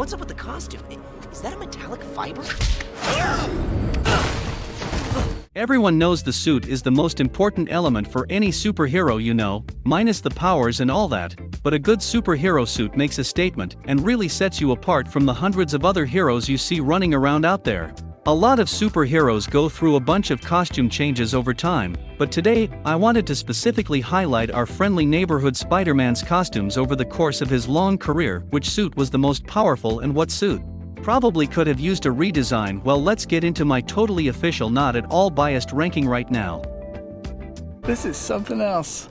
what's up with the costume? Is that a metallic fiber? Everyone knows the suit is the most important element for any superhero, you know, minus the powers and all that, but a good superhero suit makes a statement and really sets you apart from the hundreds of other heroes you see running around out there. A lot of superheroes go through a bunch of costume changes over time, but today, I wanted to specifically highlight our friendly neighborhood Spider-Man's costumes over the course of his long career. Which suit was the most powerful and what suit probably could have used a redesign? Well, let's get into my totally official, not at all biased ranking right now. This is something else.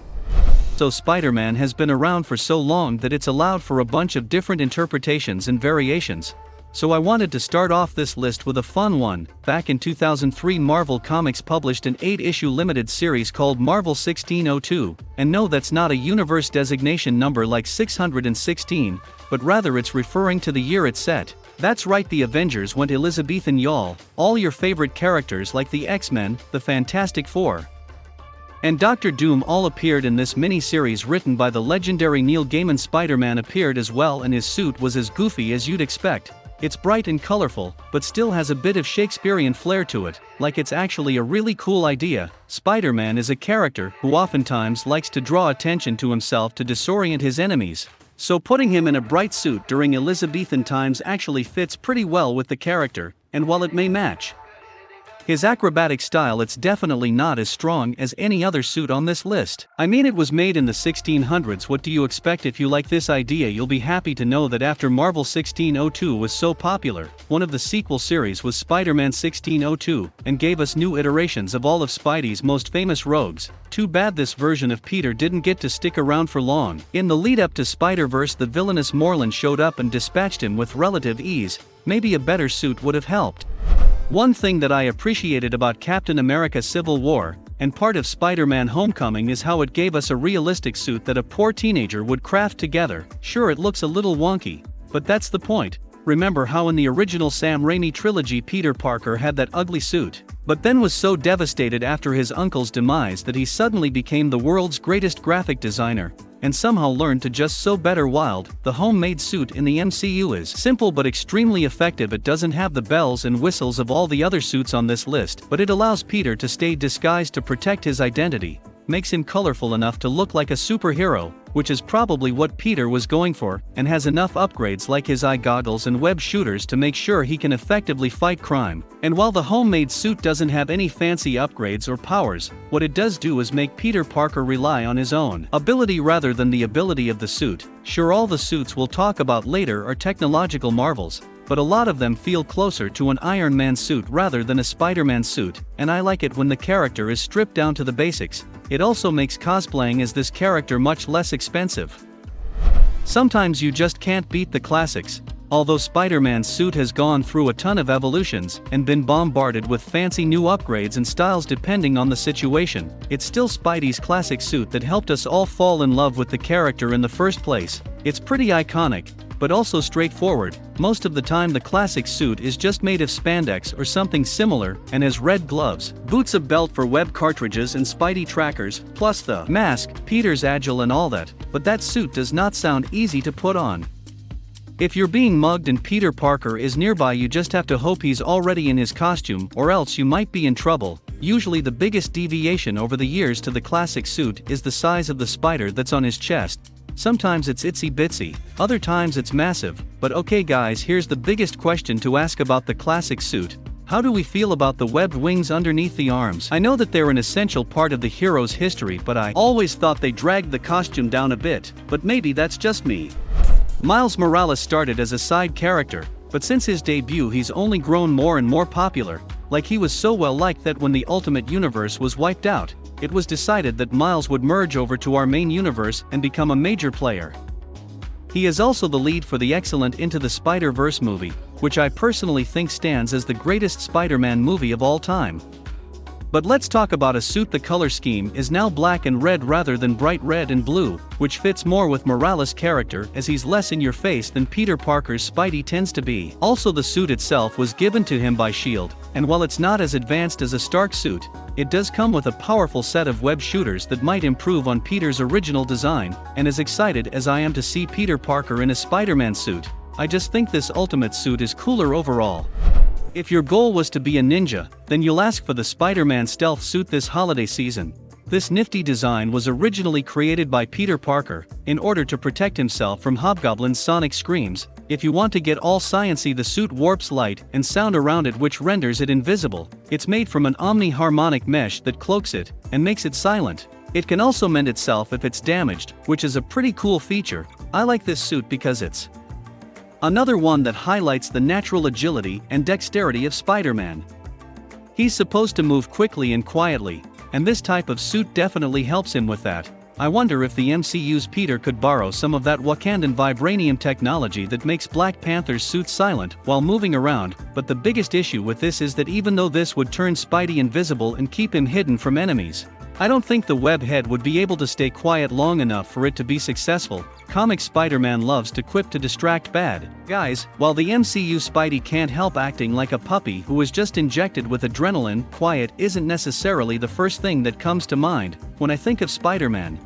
So Spider-Man has been around for so long that it's allowed for a bunch of different interpretations and variations. So I wanted to start off this list with a fun one. Back in 2003, Marvel Comics published an 8-issue limited series called Marvel 1602, and no, that's not a universe designation number like 616, but rather it's referring to the year it's set. That's right, the Avengers went Elizabethan, y'all. All your favorite characters like the X-Men, the Fantastic Four, and Doctor Doom all appeared in this mini-series written by the legendary Neil Gaiman. Spider-Man appeared as well, and his suit was as goofy as you'd expect. It's bright and colorful, but still has a bit of Shakespearean flair to it, like it's actually a really cool idea. Spider-Man is a character who oftentimes likes to draw attention to himself to disorient his enemies. So putting him in a bright suit during Elizabethan times actually fits pretty well with the character, and while it may match his acrobatic style, it's definitely not as strong as any other suit on this list. I mean, it was made in the 1600s. What do you expect? If you like this idea, you'll be happy to know that after Marvel 1602 was so popular, one of the sequel series was Spider-Man 1602, and gave us new iterations of all of Spidey's most famous rogues. Too bad this version of Peter didn't get to stick around for long. In the lead-up to Spider-Verse, the villainous Morlun showed up and dispatched him with relative ease. Maybe a better suit would have helped. One thing that I appreciated about Captain America Civil War, and part of Spider-Man Homecoming, is how it gave us a realistic suit that a poor teenager would craft together. Sure, it looks a little wonky, but that's the point. Remember how in the original Sam Raimi trilogy Peter Parker had that ugly suit, but then was so devastated after his uncle's demise that he suddenly became the world's greatest graphic designer, and somehow learned to just sew better. Wild. The homemade suit in the MCU is simple but extremely effective. It doesn't have the bells and whistles of all the other suits on this list, but it allows Peter to stay disguised to protect his identity, makes him colorful enough to look like a superhero, which is probably what Peter was going for, and has enough upgrades like his eye goggles and web shooters to make sure he can effectively fight crime. And while the homemade suit doesn't have any fancy upgrades or powers, what it does do is make Peter Parker rely on his own ability rather than the ability of the suit. Sure, all the suits we'll talk about later are technological marvels, but a lot of them feel closer to an Iron Man suit rather than a Spider-Man suit, and I like it when the character is stripped down to the basics. It also makes cosplaying as this character much less expensive. Sometimes you just can't beat the classics. Although Spider-Man's suit has gone through a ton of evolutions and been bombarded with fancy new upgrades and styles depending on the situation, it's still Spidey's classic suit that helped us all fall in love with the character in the first place. It's pretty iconic, but also straightforward. Most of the time the classic suit is just made of spandex or something similar, and has red gloves, boots, a belt for web cartridges and Spidey trackers, plus the mask. Peter's agile and all that, but that suit does not sound easy to put on. If you're being mugged and Peter Parker is nearby, you just have to hope he's already in his costume, or else you might be in trouble. Usually the biggest deviation over the years to the classic suit is the size of the spider that's on his chest. Sometimes it's itsy bitsy, other times it's massive. But okay guys, here's the biggest question to ask about the classic suit. How do we feel about the webbed wings underneath the arms? I know that they're an essential part of the hero's history, but I always thought they dragged the costume down a bit, but maybe that's just me. Miles Morales started as a side character, but since his debut he's only grown more and more popular. Like, he was so well liked that when the Ultimate Universe was wiped out, it was decided that Miles would merge over to our main universe and become a major player. He is also the lead for the excellent Into the Spider-Verse movie, which I personally think stands as the greatest Spider-Man movie of all time. But let's talk about a suit. The color scheme is now black and red rather than bright red and blue, which fits more with Morales' character as he's less in your face than Peter Parker's Spidey tends to be. Also, the suit itself was given to him by S.H.I.E.L.D., and while it's not as advanced as a Stark suit, it does come with a powerful set of web shooters that might improve on Peter's original design. And as excited as I am to see Peter Parker in a Spider-Man suit, I just think this ultimate suit is cooler overall. If your goal was to be a ninja, then you'll ask for the Spider-Man stealth suit this holiday season. This nifty design was originally created by Peter Parker, in order to protect himself from Hobgoblin's sonic screams. If you want to get all sciency, the suit warps light and sound around it, which renders it invisible. It's made from an omni-harmonic mesh that cloaks it, and makes it silent. It can also mend itself if it's damaged, which is a pretty cool feature. I like this suit because it's another one that highlights the natural agility and dexterity of Spider-Man. He's supposed to move quickly and quietly, and this type of suit definitely helps him with that. I wonder if the MCU's Peter could borrow some of that Wakandan vibranium technology that makes Black Panther's suit silent while moving around, but the biggest issue with this is that even though this would turn Spidey invisible and keep him hidden from enemies, I don't think the web head would be able to stay quiet long enough for it to be successful. Comic Spider-Man loves to quip to distract bad guys, while the MCU Spidey can't help acting like a puppy who was just injected with adrenaline. Quiet isn't necessarily the first thing that comes to mind when I think of Spider-Man.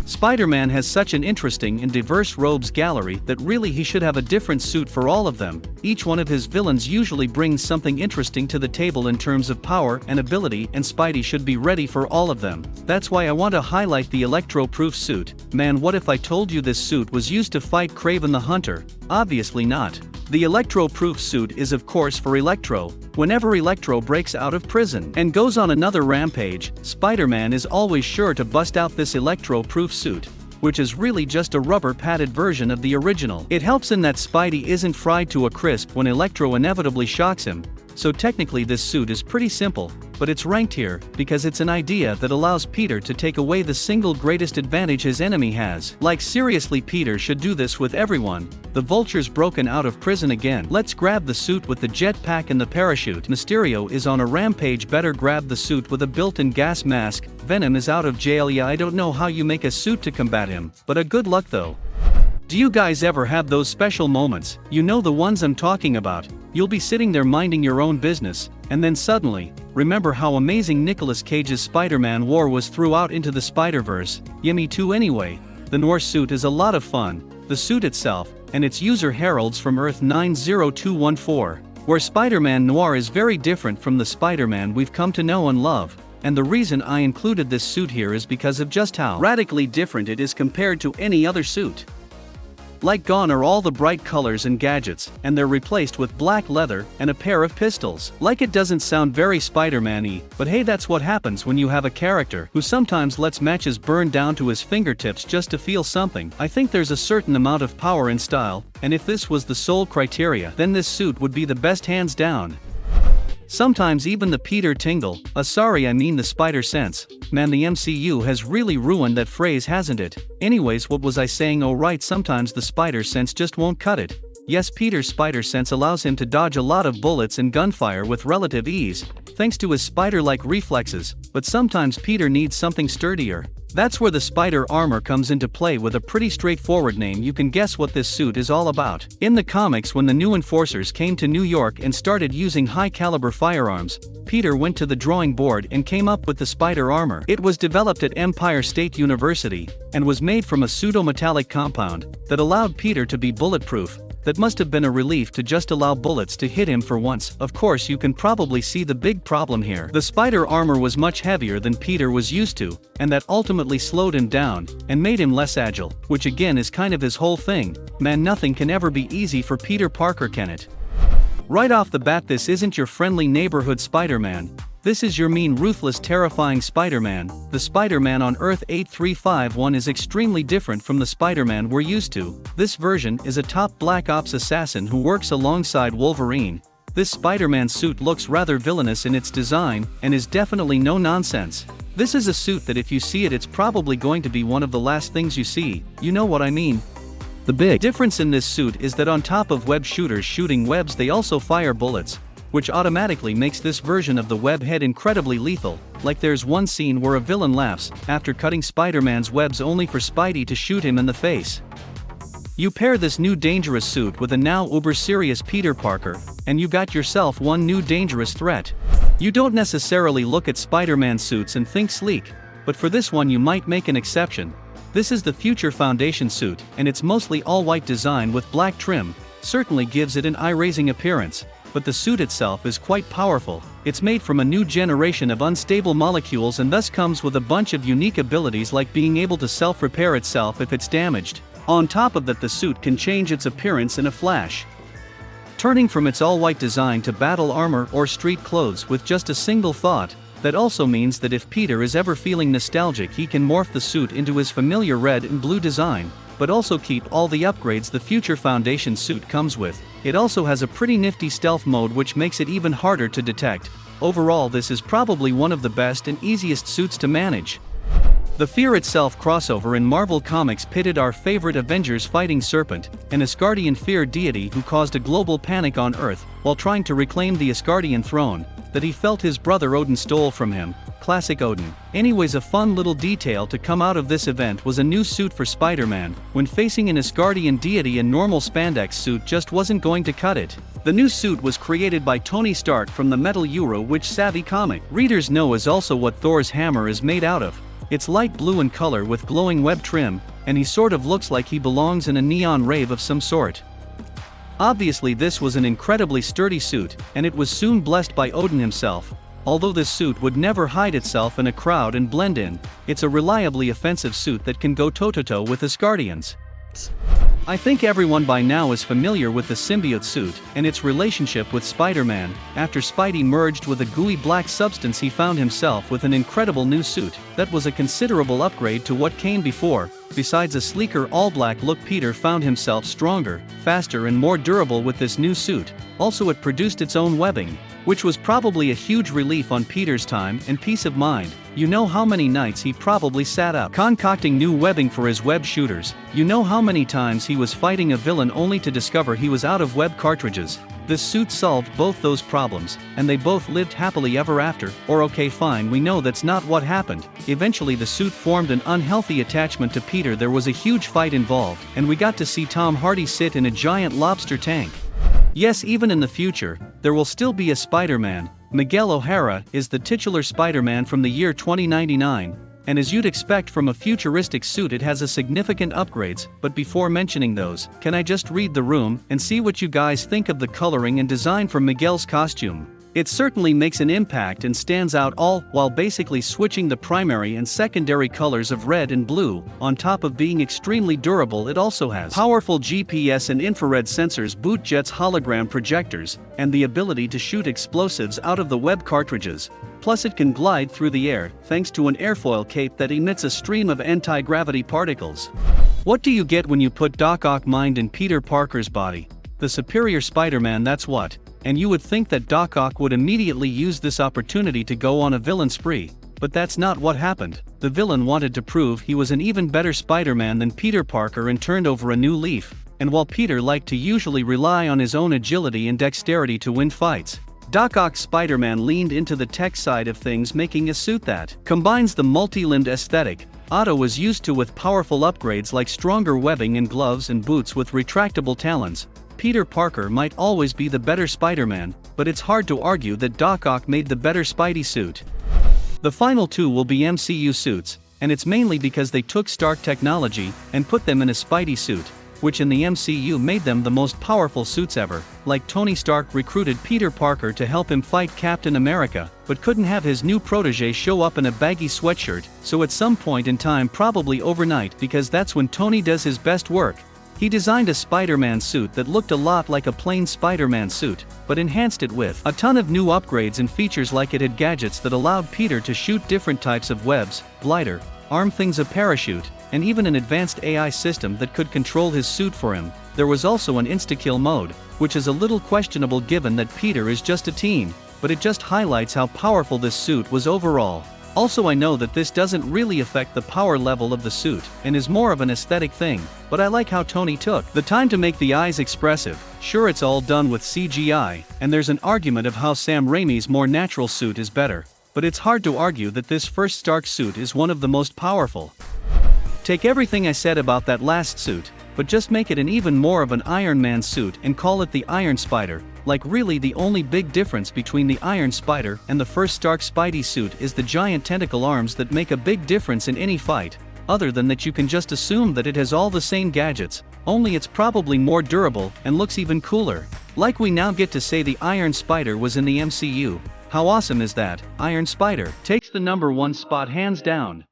Spider-Man has such an interesting and diverse robes gallery that really he should have a different suit for all of them. Each one of his villains usually brings something interesting to the table in terms of power and ability, and Spidey should be ready for all of them. That's why I want to highlight the Electro-proof suit. Man, what if I told you this suit was used to fight Kraven the Hunter? Obviously not. The Electro-proof suit is of course for Electro. Whenever Electro breaks out of prison and goes on another rampage, Spider-Man is always sure to bust out this Electro-proof suit, which is really just a rubber-padded version of the original. It helps in that Spidey isn't fried to a crisp when Electro inevitably shocks him. So technically this suit is pretty simple, but it's ranked here because it's an idea that allows Peter to take away the single greatest advantage his enemy has. Like seriously, Peter should do this with everyone. The Vulture's broken out of prison again. Let's grab the suit with the jetpack and the parachute. Mysterio is on a rampage. Better grab the suit with a built-in gas mask. Venom is out of jail. Yeah, I don't know how you make a suit to combat him, but a good luck though. Do you guys ever have those special moments? You know the ones I'm talking about. You'll be sitting there minding your own business, and then suddenly, remember how amazing Nicolas Cage's Spider-Man war was throughout into the Spider-Verse? Yeah, me too anyway. The Noir Suit is a lot of fun. The suit itself, and its user heralds from Earth 90214, where Spider-Man Noir is very different from the Spider-Man we've come to know and love. And the reason I included this suit here is because of just how radically different it is compared to any other suit. Like, gone are all the bright colors and gadgets, and they're replaced with black leather and a pair of pistols. Like, it doesn't sound very Spider-Man-y, but hey, that's what happens when you have a character who sometimes lets matches burn down to his fingertips just to feel something. I think there's a certain amount of power in style, and if this was the sole criteria, then this suit would be the best hands down. Sometimes even the Peter Tingle, I mean the Spider Sense. Man, the MCU has really ruined that phrase, hasn't it? Anyways, what was I saying? Oh right, sometimes the Spider Sense just won't cut it. Yes, Peter's Spider Sense allows him to dodge a lot of bullets and gunfire with relative ease, thanks to his spider-like reflexes, but sometimes Peter needs something sturdier. That's where the spider armor comes into play with a pretty straightforward name. You can guess what this suit is all about. In the comics, when the new enforcers came to New York and started using high-caliber firearms, Peter went to the drawing board and came up with the spider armor. It was developed at Empire State University, and was made from a pseudo-metallic compound that allowed Peter to be bulletproof. That must have been a relief to just allow bullets to hit him for once. Of course, you can probably see the big problem here. The spider armor was much heavier than Peter was used to, and that ultimately slowed him down and made him less agile, which again is kind of his whole thing. Man, nothing can ever be easy for Peter Parker, can it? Right off the bat, this isn't your friendly neighborhood Spider-Man. This is your mean, ruthless, terrifying Spider-Man. The Spider-Man on Earth 8351 is extremely different from the Spider-Man we're used to. This version is a top Black Ops assassin who works alongside Wolverine. This Spider-Man suit looks rather villainous in its design, and is definitely no nonsense. This is a suit that if you see it, it's probably going to be one of the last things you see. You know what I mean? The big difference in this suit is that on top of web shooters shooting webs, they also fire bullets, which automatically makes this version of the web head incredibly lethal. Like, there's one scene where a villain laughs after cutting Spider-Man's webs only for Spidey to shoot him in the face. You pair this new dangerous suit with a now uber-serious Peter Parker, and you got yourself one new dangerous threat. You don't necessarily look at Spider-Man suits and think sleek, but for this one you might make an exception. This is the Future Foundation suit, and it's mostly all-white design with black trim. certainly gives it an eye-raising appearance, but the suit itself is quite powerful. It's made from a new generation of unstable molecules and thus comes with a bunch of unique abilities like being able to self-repair itself if it's damaged. On top of that, the suit can change its appearance in a flash, turning from its all-white design to battle armor or street clothes with just a single thought. That also means that if Peter is ever feeling nostalgic, he can morph the suit into his familiar red and blue design, but also keep all the upgrades the future Foundation suit comes with. It also has a pretty nifty stealth mode which makes it even harder to detect. Overall, this is probably one of the best and easiest suits to manage. The Fear Itself crossover in Marvel Comics pitted our favorite Avengers fighting Serpent, an Asgardian fear deity who caused a global panic on Earth while trying to reclaim the Asgardian throne that he felt his brother Odin stole from him. Classic Odin. Anyways, a fun little detail to come out of this event was a new suit for Spider-Man. When facing an Asgardian deity, a normal spandex suit just wasn't going to cut it. The new suit was created by Tony Stark from the Metal Euro, which savvy comic readers know is also what Thor's hammer is made out of. It's light blue in color with glowing web trim, and he sort of looks like he belongs in a neon rave of some sort. Obviously, this was an incredibly sturdy suit, and it was soon blessed by Odin himself. Although this suit would never hide itself in a crowd and blend in, it's a reliably offensive suit that can go toe-to-toe with Asgardians. I think everyone by now is familiar with the Symbiote suit and its relationship with Spider-Man. After Spidey merged with a gooey black substance, he found himself with an incredible new suit that was a considerable upgrade to what came before. Besides a sleeker all-black look, Peter found himself stronger, faster and more durable with this new suit. Also, it produced its own webbing, which was probably a huge relief on Peter's time and peace of mind. You know how many nights he probably sat up concocting new webbing for his web shooters. You know how many times he was fighting a villain only to discover he was out of web cartridges. This suit solved both those problems, and they both lived happily ever after. Or okay, fine, we know that's not what happened. Eventually the suit formed an unhealthy attachment to Peter. There was a huge fight involved, and we got to see Tom Hardy sit in a giant lobster tank. Yes, even in the future, there will still be a Spider-Man. Miguel Ohara is the titular Spider-Man from the year 2099, and as you'd expect from a futuristic suit, it has a significant upgrades. But before mentioning those, can I just read the room and see what you guys think of the coloring and design for Miguel's costume? It certainly makes an impact and stands out, all while basically switching the primary and secondary colors of red and blue. On top of being extremely durable, it also has powerful GPS and infrared sensors, boot jets, hologram projectors, and the ability to shoot explosives out of the web cartridges. Plus, it can glide through the air thanks to an airfoil cape that emits a stream of anti-gravity particles. What do you get when you put Doc Ock mind in Peter Parker's body? The superior Spider-Man, that's what. And you would think that Doc Ock would immediately use this opportunity to go on a villain spree, but that's not what happened. The villain wanted to prove he was an even better Spider-Man than Peter Parker and turned over a new leaf. And while Peter liked to usually rely on his own agility and dexterity to win fights, Doc Ock's Spider-Man leaned into the tech side of things, making a suit that combines the multi-limbed aesthetic Otto was used to with powerful upgrades like stronger webbing and gloves and boots with retractable talons. Peter Parker might always be the better Spider-Man, but it's hard to argue that Doc Ock made the better Spidey suit. The final two will be MCU suits, and it's mainly because they took Stark technology and put them in a Spidey suit, which in the MCU made them the most powerful suits ever. Like Tony Stark recruited Peter Parker to help him fight Captain America, but couldn't have his new protege show up in a baggy sweatshirt, so at some point in time, probably overnight, because that's when Tony does his best work, he designed a Spider-Man suit that looked a lot like a plain Spider-Man suit, but enhanced it with a ton of new upgrades and features, like it had gadgets that allowed Peter to shoot different types of webs, glider, arm things, a parachute, and even an advanced AI system that could control his suit for him. There was also an insta-kill mode, which is a little questionable given that Peter is just a teen, but it just highlights how powerful this suit was overall. Also, I know that this doesn't really affect the power level of the suit, and is more of an aesthetic thing, but I like how Tony took the time to make the eyes expressive. Sure, it's all done with CGI, and there's an argument of how Sam Raimi's more natural suit is better, but it's hard to argue that this first Stark suit is one of the most powerful. Take everything I said about that last suit, but just make it an even more of an Iron Man suit and call it the Iron Spider. Like, really, the only big difference between the Iron Spider and the first Stark Spidey suit is the giant tentacle arms that make a big difference in any fight. Other than that, you can just assume that it has all the same gadgets, only it's probably more durable and looks even cooler. Like we now get to say the Iron Spider was in the MCU. How awesome is that? Iron Spider takes the #1 spot hands down.